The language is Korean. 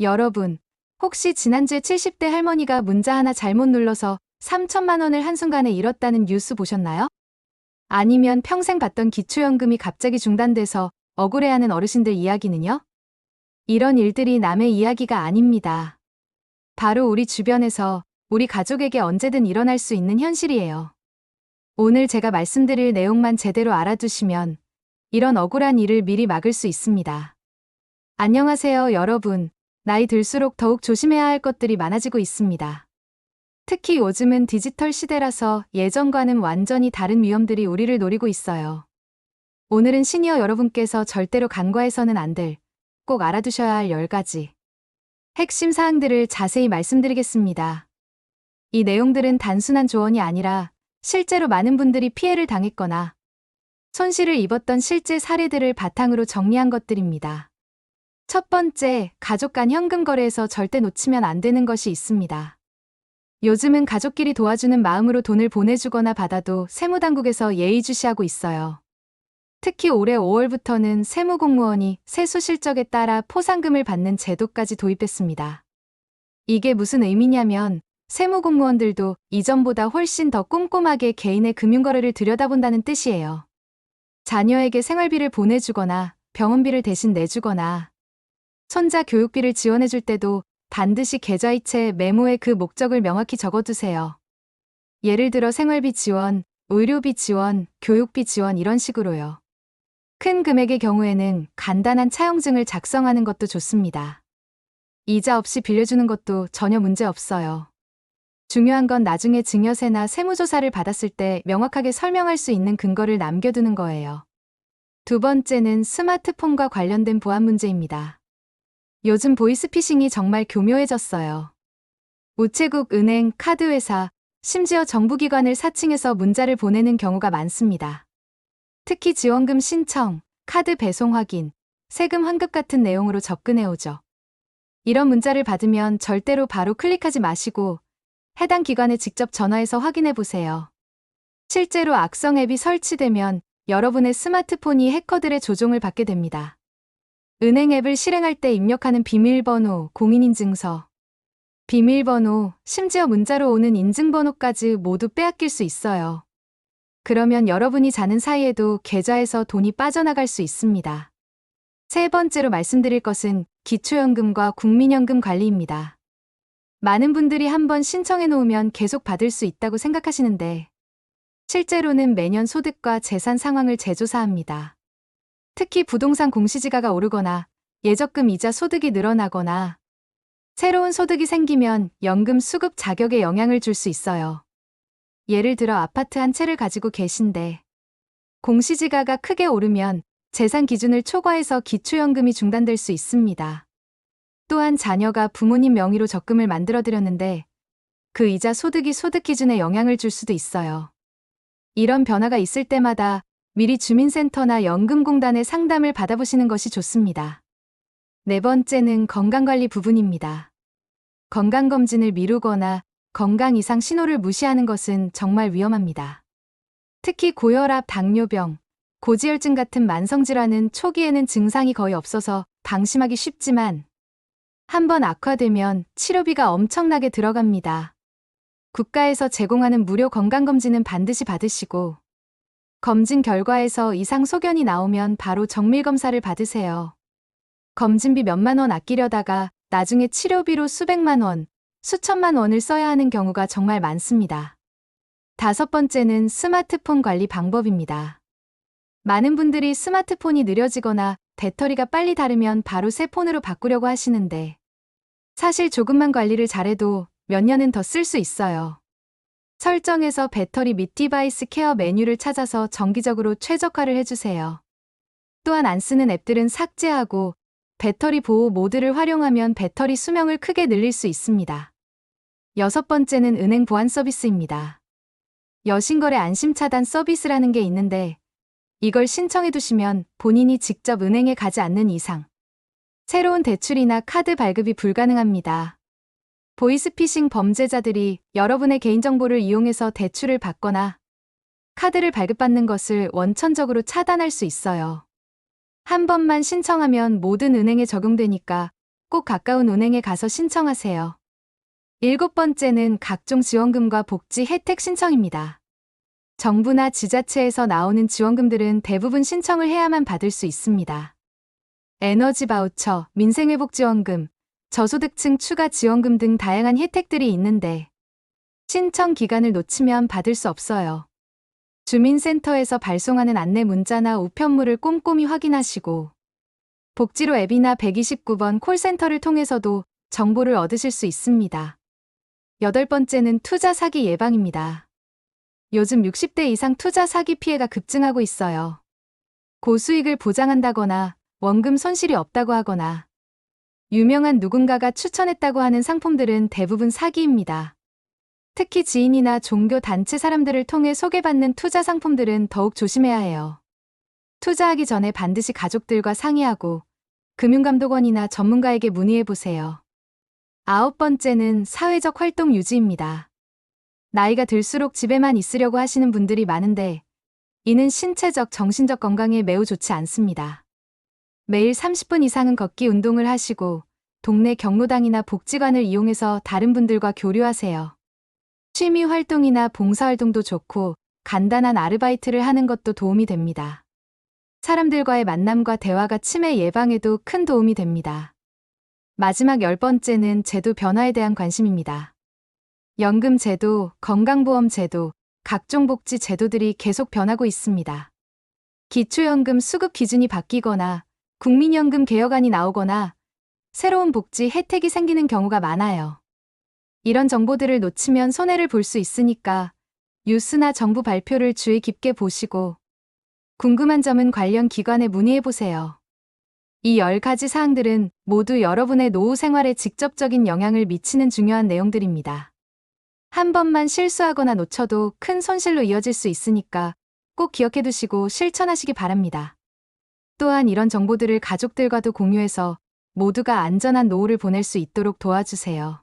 여러분, 혹시 지난주에 70대 할머니가 문자 하나 잘못 눌러서 3천만 원을 한순간에 잃었다는 뉴스 보셨나요? 아니면 평생 받던 기초연금이 갑자기 중단돼서 억울해하는 어르신들 이야기는요? 이런 일들이 남의 이야기가 아닙니다. 바로 우리 주변에서 우리 가족에게 언제든 일어날 수 있는 현실이에요. 오늘 제가 말씀드릴 내용만 제대로 알아두시면 이런 억울한 일을 미리 막을 수 있습니다. 안녕하세요, 여러분. 나이 들수록 더욱 조심해야 할 것들이 많아지고 있습니다. 특히 요즘은 디지털 시대라서 예전과는 완전히 다른 위험들이 우리를 노리고 있어요. 오늘은 시니어 여러분께서 절대로 간과해서는 안 될, 꼭 알아두셔야 할 10가지 핵심 사항들을 자세히 말씀드리겠습니다. 이 내용들은 단순한 조언이 아니라 실제로 많은 분들이 피해를 당했거나 손실을 입었던 실제 사례들을 바탕으로 정리한 것들입니다. 첫 번째, 가족 간 현금 거래에서 절대 놓치면 안 되는 것이 있습니다. 요즘은 가족끼리 도와주는 마음으로 돈을 보내주거나 받아도 세무당국에서 예의주시하고 있어요. 특히 올해 5월부터는 세무공무원이 세수 실적에 따라 포상금을 받는 제도까지 도입했습니다. 이게 무슨 의미냐면 세무공무원들도 이전보다 훨씬 더 꼼꼼하게 개인의 금융거래를 들여다본다는 뜻이에요. 자녀에게 생활비를 보내주거나 병원비를 대신 내주거나 손자 교육비를 지원해줄 때도 반드시 계좌이체 메모에 그 목적을 명확히 적어두세요. 예를 들어 생활비 지원, 의료비 지원, 교육비 지원 이런 식으로요. 큰 금액의 경우에는 간단한 차용증을 작성하는 것도 좋습니다. 이자 없이 빌려주는 것도 전혀 문제 없어요. 중요한 건 나중에 증여세나 세무조사를 받았을 때 명확하게 설명할 수 있는 근거를 남겨두는 거예요. 두 번째는 스마트폰과 관련된 보안 문제입니다. 요즘 보이스피싱이 정말 교묘해졌어요. 우체국, 은행, 카드회사, 심지어 정부기관을 사칭해서 문자를 보내는 경우가 많습니다. 특히 지원금 신청, 카드 배송 확인, 세금 환급 같은 내용으로 접근해오죠. 이런 문자를 받으면 절대로 바로 클릭하지 마시고 해당 기관에 직접 전화해서 확인해보세요. 실제로 악성 앱이 설치되면 여러분의 스마트폰이 해커들의 조종을 받게 됩니다. 은행 앱을 실행할 때 입력하는 비밀번호, 공인인증서, 비밀번호, 심지어 문자로 오는 인증번호까지 모두 빼앗길 수 있어요. 그러면 여러분이 자는 사이에도 계좌에서 돈이 빠져나갈 수 있습니다. 세 번째로 말씀드릴 것은 기초연금과 국민연금 관리입니다. 많은 분들이 한번 신청해 놓으면 계속 받을 수 있다고 생각하시는데 실제로는 매년 소득과 재산 상황을 재조사합니다. 특히 부동산 공시지가가 오르거나 예적금 이자 소득이 늘어나거나 새로운 소득이 생기면 연금 수급 자격에 영향을 줄 수 있어요. 예를 들어 아파트 한 채를 가지고 계신데 공시지가가 크게 오르면 재산 기준을 초과해서 기초연금이 중단될 수 있습니다. 또한 자녀가 부모님 명의로 적금을 만들어드렸는데 그 이자 소득이 소득 기준에 영향을 줄 수도 있어요. 이런 변화가 있을 때마다 미리 주민센터나 연금공단의 상담을 받아보시는 것이 좋습니다. 네 번째는 건강관리 부분입니다. 건강검진을 미루거나 건강 이상 신호를 무시하는 것은 정말 위험합니다. 특히 고혈압, 당뇨병, 고지혈증 같은 만성질환은 초기에는 증상이 거의 없어서 방심하기 쉽지만 한번 악화되면 치료비가 엄청나게 들어갑니다. 국가에서 제공하는 무료 건강검진은 반드시 받으시고 검진 결과에서 이상 소견이 나오면 바로 정밀검사를 받으세요. 검진비 몇만 원 아끼려다가 나중에 치료비로 수백만 원, 수천만 원을 써야 하는 경우가 정말 많습니다. 다섯 번째는 스마트폰 관리 방법입니다. 많은 분들이 스마트폰이 느려지거나 배터리가 빨리 닳으면 바로 새 폰으로 바꾸려고 하시는데 사실 조금만 관리를 잘해도 몇 년은 더 쓸 수 있어요. 설정에서 배터리 및 디바이스 케어 메뉴를 찾아서 정기적으로 최적화를 해주세요. 또한 안 쓰는 앱들은 삭제하고 배터리 보호 모드를 활용하면 배터리 수명을 크게 늘릴 수 있습니다. 여섯 번째는 은행 보안 서비스입니다. 여신거래 안심차단 서비스라는 게 있는데 이걸 신청해 두시면 본인이 직접 은행에 가지 않는 이상 새로운 대출이나 카드 발급이 불가능합니다. 보이스피싱 범죄자들이 여러분의 개인정보를 이용해서 대출을 받거나 카드를 발급받는 것을 원천적으로 차단할 수 있어요. 한 번만 신청하면 모든 은행에 적용되니까 꼭 가까운 은행에 가서 신청하세요. 7번째는 각종 지원금과 복지 혜택 신청입니다. 정부나 지자체에서 나오는 지원금들은 대부분 신청을 해야만 받을 수 있습니다. 에너지 바우처, 민생회복지원금, 저소득층 추가 지원금 등 다양한 혜택들이 있는데 신청 기간을 놓치면 받을 수 없어요. 주민센터에서 발송하는 안내 문자나 우편물을 꼼꼼히 확인하시고 복지로 앱이나 129번 콜센터를 통해서도 정보를 얻으실 수 있습니다. 8번째는 투자 사기 예방입니다. 요즘 60대 이상 투자 사기 피해가 급증하고 있어요. 고수익을 보장한다거나 원금 손실이 없다고 하거나 유명한 누군가가 추천했다고 하는 상품들은 대부분 사기입니다. 특히 지인이나 종교 단체 사람들을 통해 소개받는 투자 상품들은 더욱 조심해야 해요. 투자하기 전에 반드시 가족들과 상의하고 금융감독원이나 전문가에게 문의해보세요. 9번째는 사회적 활동 유지입니다. 나이가 들수록 집에만 있으려고 하시는 분들이 많은데 이는 신체적, 정신적 건강에 매우 좋지 않습니다. 매일 30분 이상은 걷기 운동을 하시고 동네 경로당이나 복지관을 이용해서 다른 분들과 교류하세요. 취미 활동이나 봉사활동도 좋고 간단한 아르바이트를 하는 것도 도움이 됩니다. 사람들과의 만남과 대화가 치매 예방에도 큰 도움이 됩니다. 마지막 10번째는 제도 변화에 대한 관심입니다. 연금 제도, 건강보험 제도, 각종 복지 제도들이 계속 변하고 있습니다. 기초연금 수급 기준이 바뀌거나 국민연금 개혁안이 나오거나 새로운 복지 혜택이 생기는 경우가 많아요. 이런 정보들을 놓치면 손해를 볼 수 있으니까 뉴스나 정부 발표를 주의 깊게 보시고 궁금한 점은 관련 기관에 문의해보세요. 이 10가지 사항들은 모두 여러분의 노후 생활에 직접적인 영향을 미치는 중요한 내용들입니다. 한 번만 실수하거나 놓쳐도 큰 손실로 이어질 수 있으니까 꼭 기억해두시고 실천하시기 바랍니다. 또한 이런 정보들을 가족들과도 공유해서 모두가 안전한 노후를 보낼 수 있도록 도와주세요.